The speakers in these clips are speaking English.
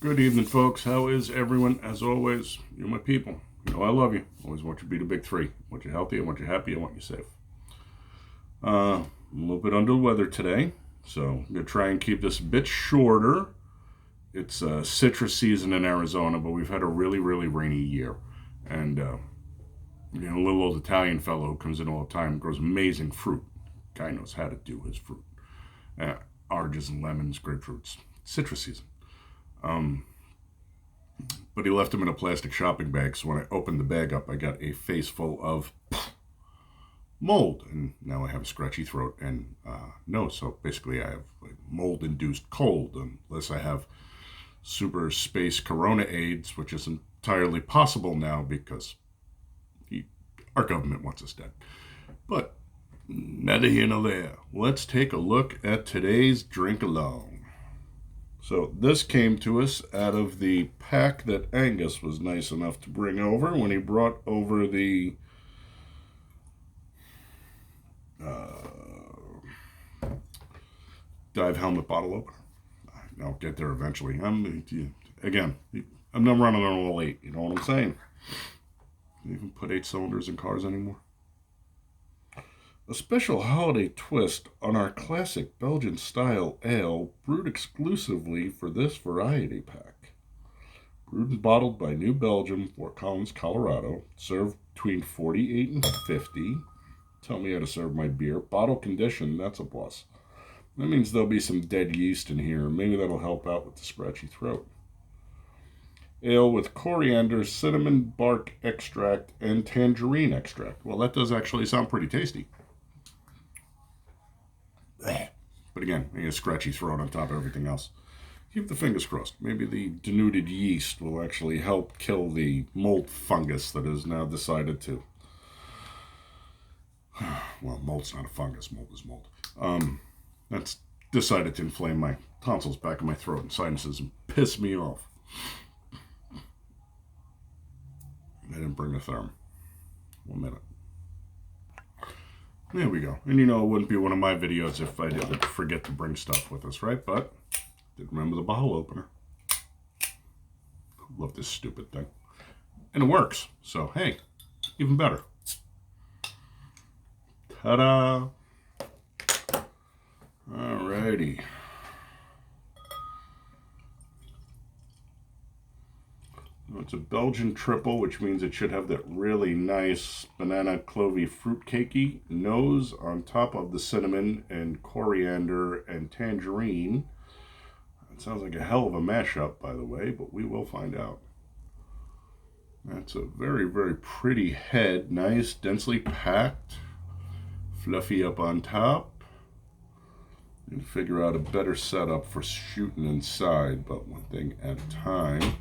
Good evening, folks. How is everyone? As always, you're my people. You know I love you. Always want you to be the big three. I want you healthy, I want you happy, I want you safe. I'm a little bit under the weather today, so I'm going to try and keep this a bit shorter. It's citrus season in Arizona, but we've had a really, really rainy year. And a little old Italian fellow who comes in all the time, grows amazing fruit. Guy knows how to do his fruit. Oranges and lemons, grapefruits. Citrus season. But he left them in a plastic shopping bag, so when I opened the bag up, I got a face full of mold, and now I have a scratchy throat and nose. So basically, I have mold-induced cold, unless I have super space corona AIDS, which is entirely possible now because our government wants us dead. But neither here nor there. Let's take a look at today's drink along. So this came to us out of the pack that Angus was nice enough to bring over when he brought over the dive helmet bottle opener. I'll get there eventually. I'm not running on all 8. You know what I'm saying? You even put 8 cylinders in cars anymore? A special holiday twist on our classic Belgian-style ale brewed exclusively for this variety pack. Brewed and bottled by New Belgium, Fort Collins, Colorado. Served between 48 and 50. Tell me how to serve my beer. Bottle condition, that's a plus. That means there'll be some dead yeast in here. Maybe that'll help out with the scratchy throat. Ale with coriander, cinnamon bark extract, and tangerine extract. Well, that does actually sound pretty tasty. But again, I get a scratchy throat on top of everything else. Keep the fingers crossed. Maybe the denuded yeast will actually help kill the mold fungus that has now decided to... Well, mold's not a fungus. Mold is mold. That's decided to inflame my tonsils back in my throat and sinuses and piss me off. I didn't bring the therm. 1 minute. There we go. And it wouldn't be one of my videos if I didn't forget to bring stuff with us, right? But did remember the bottle opener. Love this stupid thing. And it works. So, hey, even better. Ta-da! Alrighty. It's a Belgian Trippel, which means it should have that really nice banana clovey fruitcakey nose on top of the cinnamon and coriander and tangerine. It sounds like a hell of a mashup, by the way, but we will find out. That's a very, very pretty head. Nice, densely packed, fluffy up on top. And figure out a better setup for shooting inside, but one thing at a time.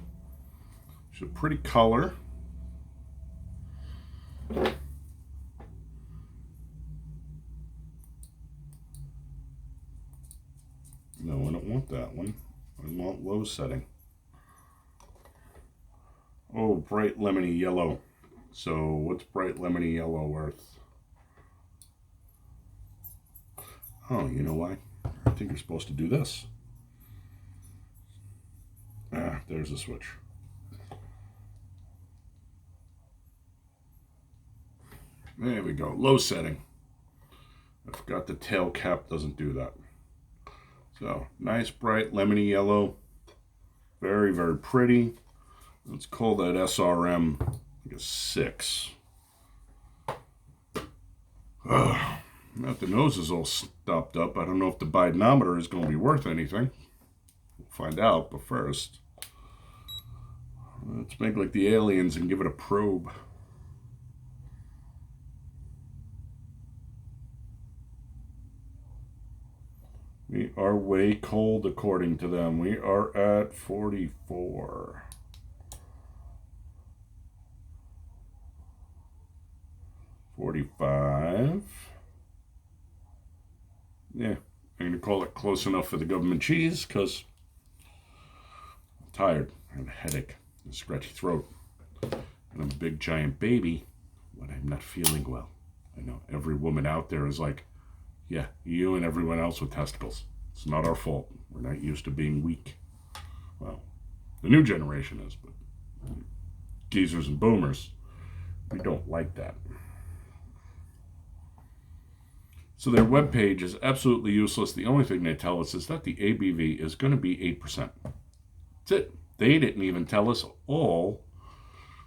It's a pretty color. No, I don't want that one. I want low setting. Oh, bright lemony yellow. So what's bright lemony yellow worth? Oh, you know why? I think you're supposed to do this. There's a switch. There we go. Low setting. I forgot the tail cap doesn't do that. So, nice, bright, lemony yellow. Very, very pretty. Let's call that SRM like a 6. Now the nose is all stopped up. I don't know if the bidenometer is going to be worth anything. We'll find out, but first, let's make like the aliens and give it a probe. We are way cold according to them. We are at 44. 45. Yeah, I'm going to call it close enough for the government cheese because I'm tired. I have a headache, a scratchy throat, and I'm a big giant baby when I'm not feeling well. I know every woman out there is like, yeah, you and everyone else with testicles. It's not our fault. We're not used to being weak. Well, The new generation is, but geezers and boomers, we don't like that. So their webpage is absolutely useless. The only thing they tell us is that the ABV is going to be 8%. That's it. They didn't even tell us all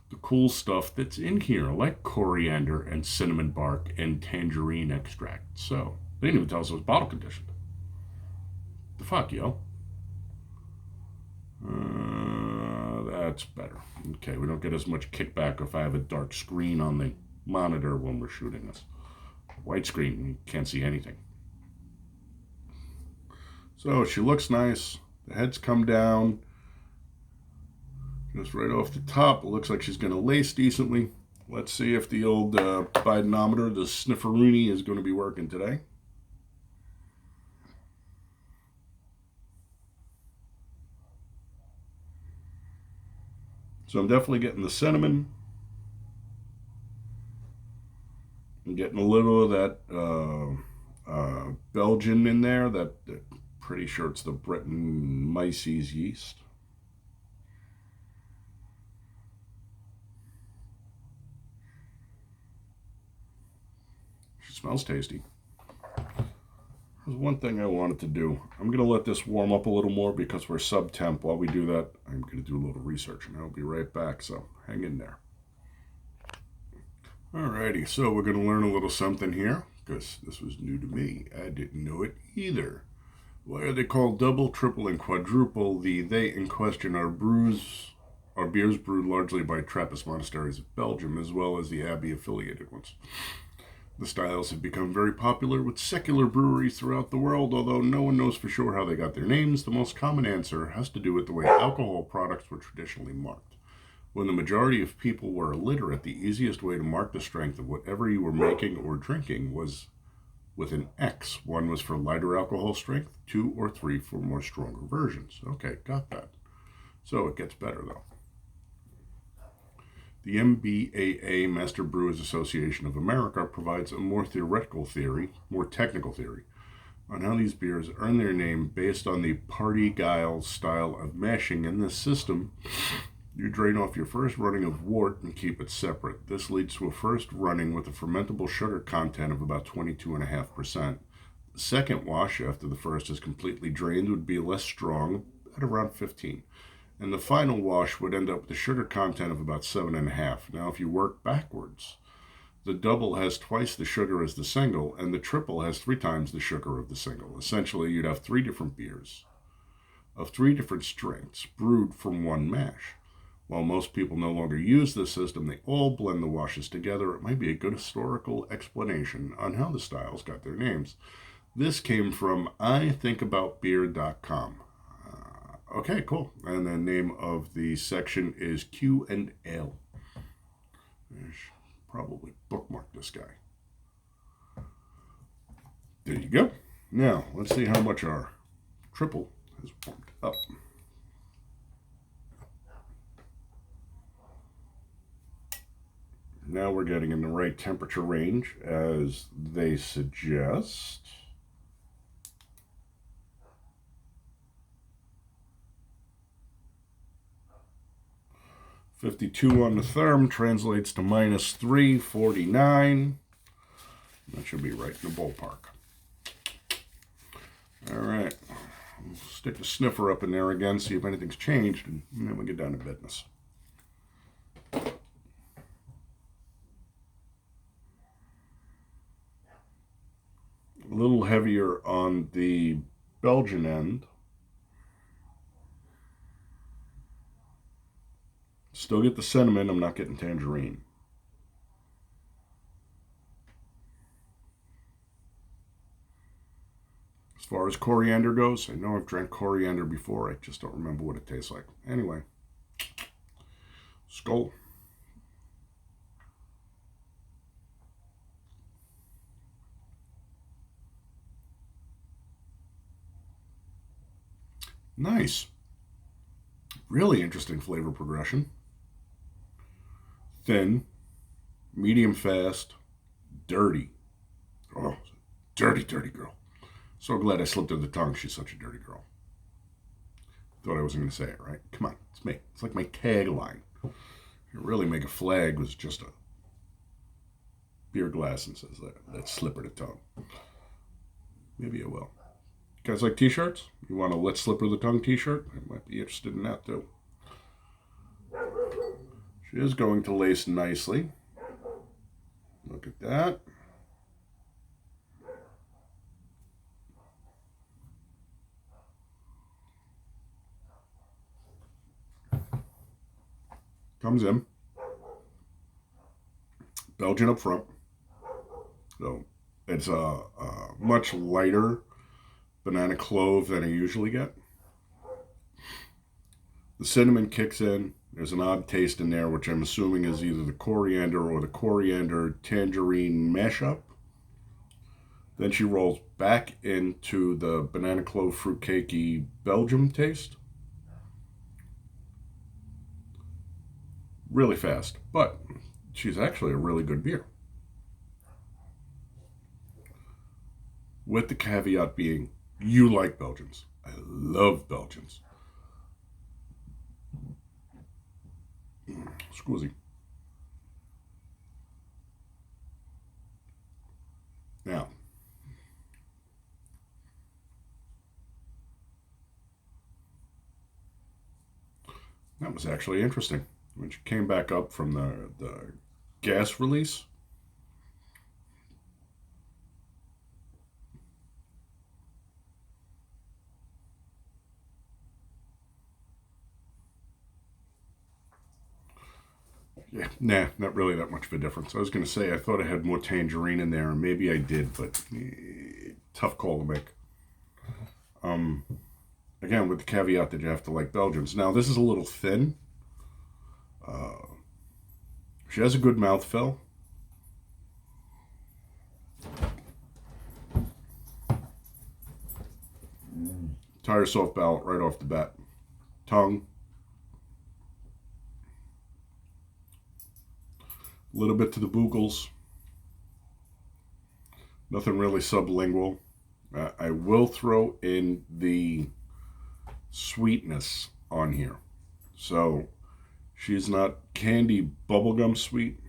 the cool stuff that's in here, like coriander and cinnamon bark and tangerine extract. So they didn't even tell us it was bottle conditioned. The fuck, yo? That's better. Okay, we don't get as much kickback if I have a dark screen on the monitor when we're shooting this. White screen, you can't see anything. So she looks nice. The heads come down. Just right off the top, it looks like she's going to lace decently. Let's see if the old Bidenometer, the snifferoonie, is going to be working today. So I'm definitely getting the cinnamon. I'm getting a little of that Belgian in there. That pretty sure it's the Breton Mices yeast. She smells tasty. There's one thing I wanted to do. I'm going to let this warm up a little more because we're sub-temp. While we do that, I'm going to do a little research and I'll be right back, so hang in there. Alrighty, so we're going to learn a little something here because this was new to me. I didn't know it either. Why are they called double, triple, and quadruple? The they in question are beers brewed largely by Trappist monasteries of Belgium as well as the Abbey-affiliated ones. The styles have become very popular with secular breweries throughout the world, although no one knows for sure how they got their names. The most common answer has to do with the way alcohol products were traditionally marked. When the majority of people were illiterate, the easiest way to mark the strength of whatever you were making or drinking was with an X. 1 was for lighter alcohol strength, 2 or 3 for more stronger versions. Okay, got that. So it gets better though. The MBAA, Master Brewers Association of America, provides a more technical theory, on how these beers earn their name based on the party guile style of mashing. In this system, you drain off your first running of wort and keep it separate. This leads to a first running with a fermentable sugar content of about 22.5%. The second wash, after the first is completely drained, would be less strong at around 15%. And the final wash would end up with a sugar content of about 7.5%. Now, if you work backwards, the double has twice the sugar as the single, and the triple has 3 times the sugar of the single. Essentially, you'd have 3 different beers of 3 different strengths brewed from one mash. While most people no longer use this system, they all blend the washes together. It might be a good historical explanation on how the styles got their names. This came from ithinkaboutbeer.com. Okay, cool. And the name of the section is Q and L. I should probably bookmark this guy. There you go. Now, let's see how much our triple has warmed up. Now we're getting in the right temperature range as they suggest. 52 on the therm translates to minus 349. That should be right in the ballpark. All right. We'll stick the sniffer up in there again, see if anything's changed, and then we'll get down to business. A little heavier on the Belgian end. Still get the cinnamon, I'm not getting tangerine. As far as coriander goes, I know I've drank coriander before, I just don't remember what it tastes like. Anyway, Skal. Nice. Really interesting flavor progression. Thin, medium fast, dirty. Oh, dirty, dirty girl. So glad I slipped her the tongue. She's such a dirty girl. Thought I wasn't going to say it, right? Come on, it's me. It's like my tagline. You really make a flag was just a beer glass and says that slipper the tongue. Maybe I will. You guys like t-shirts? You want a Let's Slipper the Tongue t-shirt? I might be interested in that too. She is going to lace nicely. Look at that. Comes in. Belgian up front. So it's a much lighter banana clove than I usually get. The cinnamon kicks in. There's an odd taste in there, which I'm assuming is either the coriander or the coriander tangerine mashup. Then she rolls back into the banana clove fruitcakey Belgium taste. Really fast, but she's actually a really good beer. With the caveat being, you like Belgians. I love Belgians. Squizzy. Now, that was actually interesting. When she came back up from the gas release, yeah, nah, not really that much of a difference. I was going to say, I thought I had more tangerine in there, and maybe I did, but tough call to make. Again, with the caveat that you have to like Belgians. Now, this is a little thin. She has a good mouthfeel. Tire soft palate right off the bat. Tongue. A little bit to the bugles. Nothing really sublingual. I will throw in the sweetness on here. So she's not candy bubblegum sweet,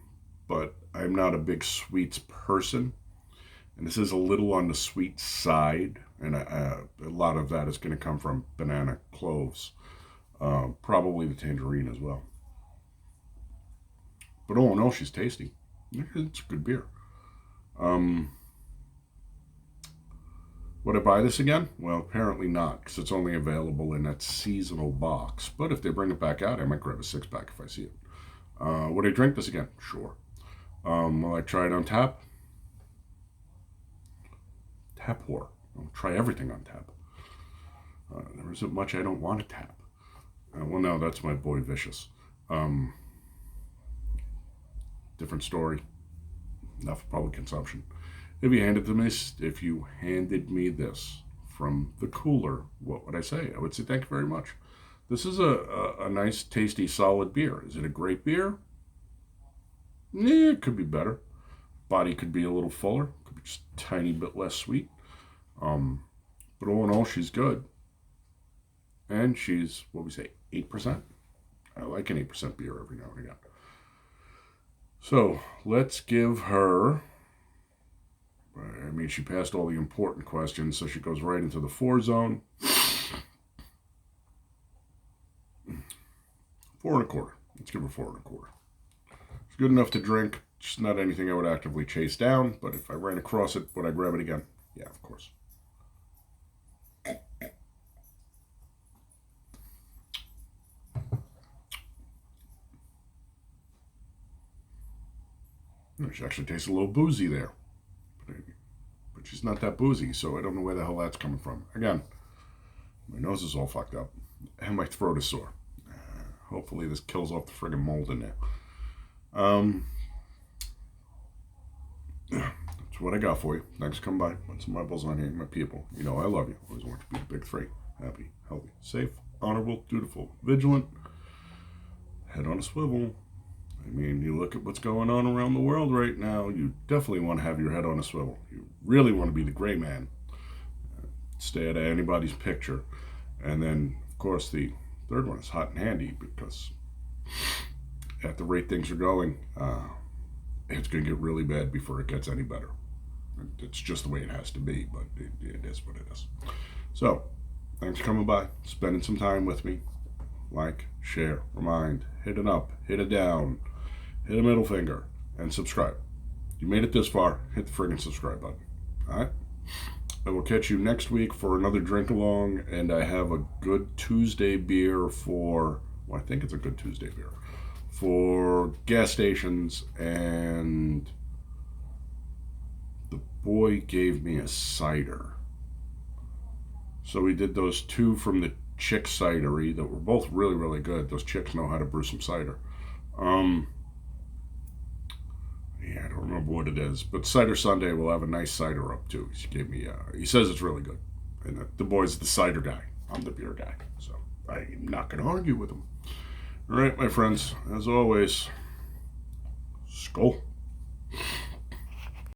but I'm not a big sweets person. And this is a little on the sweet side. And a lot of that is going to come from banana cloves. Probably the tangerine as well. But all in all, she's tasty. It's a good beer. Would I buy this again? Well, apparently not, because it's only available in that seasonal box. But if they bring it back out, I might grab a 6-pack if I see it. Would I drink this again? Sure. Will I try it on tap? Tap whore. I'll try everything on tap. There isn't much I don't want to tap. Well, no, that's my boy Vicious. Different story. Enough for public consumption. If you handed me this from the cooler, what would I say? I would say thank you very much. This is a nice, tasty, solid beer. Is it a great beer? It could be better. Body could be a little fuller. Could be just a tiny bit less sweet. But all in all, she's good. And she's, what we say, 8%. I like an 8% beer every now and again. So let's give her, I mean, she passed all the important questions, so she goes right into the 4 zone. 4 1/4. Let's give her 4 1/4. It's good enough to drink. Just not anything I would actively chase down, but if I ran across it, would I grab it again? Yeah, of course. She actually tastes a little boozy there. But she's not that boozy, so I don't know where the hell that's coming from. Again, my nose is all fucked up, and my throat is sore. Hopefully this kills off the friggin' mold in there. That's what I got for you. Thanks for coming by. Put some eyeballs on here, my people. You know I love you. Always want you to be the big 3. Happy, healthy, safe, honorable, dutiful, vigilant. Head on a swivel. I mean, you look at what's going on around the world right now, you definitely want to have your head on a swivel. You really want to be the gray man. Stay out of anybody's picture. And then, of course, the third one is hot and handy because at the rate things are going, it's going to get really bad before it gets any better. It's just the way it has to be, but it is what it is. So, thanks for coming by, spending some time with me. Like, share, remind, hit it up, hit it down, hit a middle finger, and subscribe. You made it this far, hit the friggin' subscribe button. Alright? I will catch you next week for another drink along, and I have a good Tuesday beer for, well, I think it's a good Tuesday beer, for gas stations, and the boy gave me a cider. So we did those two from the Chick Cidery that were both really, really good. Those chicks know how to brew some cider. Yeah, I don't remember what it is, but Cider Sunday will have a nice cider up too. He gave me, he says it's really good. And the boy's the cider guy. I'm the beer guy. So I'm not going to argue with him. All right, my friends, as always, Skal.